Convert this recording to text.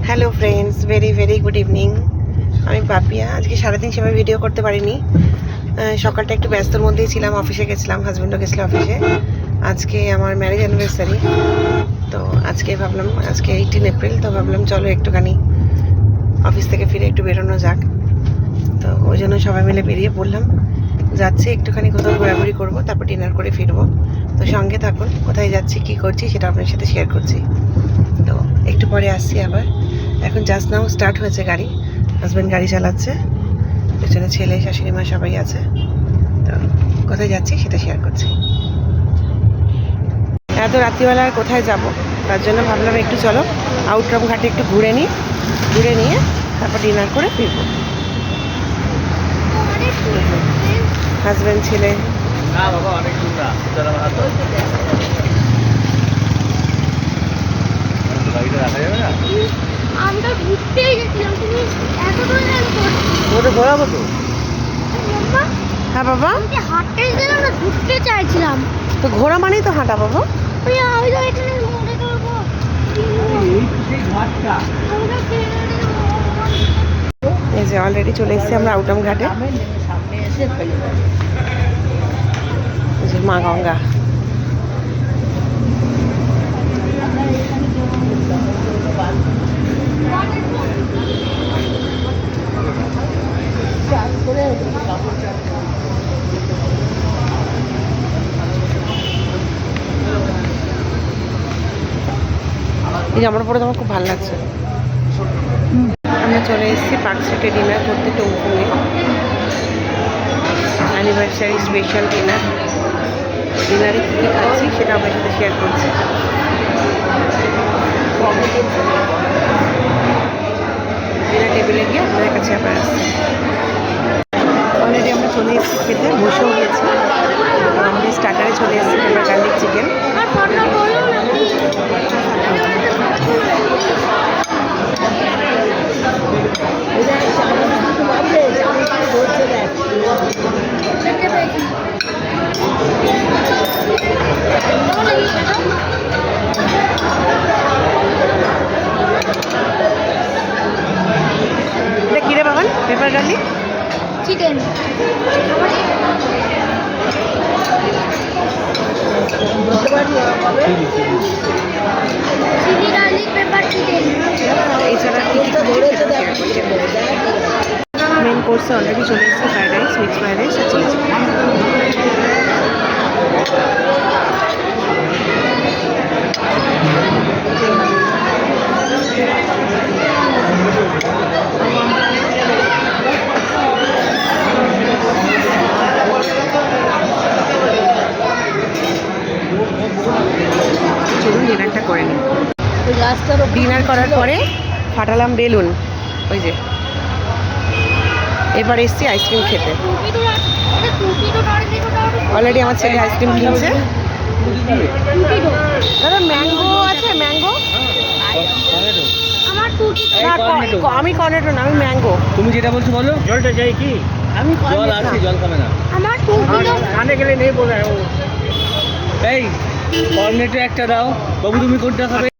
Hello friends, very very good evening. আমি পাপিয়া। আজকে সারাদিন সেভাবে ভিডিও করতে পারিনি। সকালটা একটু ব্যস্তর মধ্যেই ছিলাম, অফিসে গেছিলাম, হাজব্যান্ডও গেছিলো অফিসে। আজকে আমার ম্যারেজ অ্যানিভার্সারি, তো আজকে ভাবলাম, আজকে 18 এপ্রিল, তো ভাবলাম চলো একটুখানি অফিস থেকে ফিরে একটু বেরোনো যাক। তো ওই জন্য সবাই মিলে বেরিয়ে পড়লাম। যাচ্ছি একটুখানি কোথাও ঘোরাঘুরি করবো, তারপর ডিনার করে ফিরবো। তো সঙ্গে থাকুন, কোথায় যাচ্ছি কী করছি সেটা আপনার সাথে শেয়ার করছি। তো একটু পরে আসছি আবার। এখন জাস্ট নাও স্টার্ট হয়েছে গাড়ি, হাজব্যান্ড গাড়ি চালাচ্ছে, পেছনে ছেলে, শাশুড়ি মা সবাই আছে। তো কোথায় যাচ্ছি সেটা শেয়ার করছি। এত রাত্রিবেলা আর কোথায় যাব, তার জন্য ভাবলাম একটু চলো আউটরাম ঘাটে একটু ঘুরে নিয়ে তারপর ডিনার করে ফিরবো। হাজব্যান্ড ছেলে আমরা ঘুরতে গেছিলাম, তুমি এত দূর ওটা ঘোরাবো তো। হ্যাঁ বাবা, আমি হাঁটতে গেছিলাম না, ঘুরতে চাইছিলাম। তো ঘোরা মানেই তো হাঁটা বাবা। আমি তো এখানে ঘুরে করবো। এই যে অলরেডি চলে এসেছি আমরা আউটরাম ঘাটে। এই যে মা গঙ্গা। এই জামাটা পরে তো আমার খুব ভালো লাগছে। আমরা চলে এসেছি পার্ক স্ট্রিটে ডিনার করতে, টুমকুমে অ্যানিভার্সারি স্পেশাল ডিনারে কী কী খাচ্ছি সেটা আপনার সাথে শেয়ার করছি। ডিনার টেবিলে গিয়ে আপনাদের কাছে আবার আসছি। অলরেডি আমরা চলে এসেছি খেতে, বসেও গিয়েছি। আমাদের স্টার্টারে চলে এসেছি পেপার গার্লিক চিকেন। এটা কিরে Baban, pepper garlic chicken. Chilli garlic pepper chicken. এছাড়া মেন কোর্সে অলরেডি চলে এসেছে fried rice, mix fried rice আর চিলি চিকেন। চলুন ডিনারটা করে নিই। ডিনার করার পরে ফাটালাম বেলুন, ওই যে এবার এসছি আইসক্রিম খেতে। অলরেডি আমার ছেলে আইসক্রিম কিনছে। দাদা ম্যাঙ্গো আছে? ম্যাঙ্গো আমি কর্নেটো না, আমি ম্যাঙ্গো। তুমি যেটা বলছো বলো। জলটা চাই কি? আমি জল আছে, জল খাবে না। আমার কানে গেলে নেই বলে। এই কর্নেটো একটা দাও বাবু, তুমি কোনটা খাবে?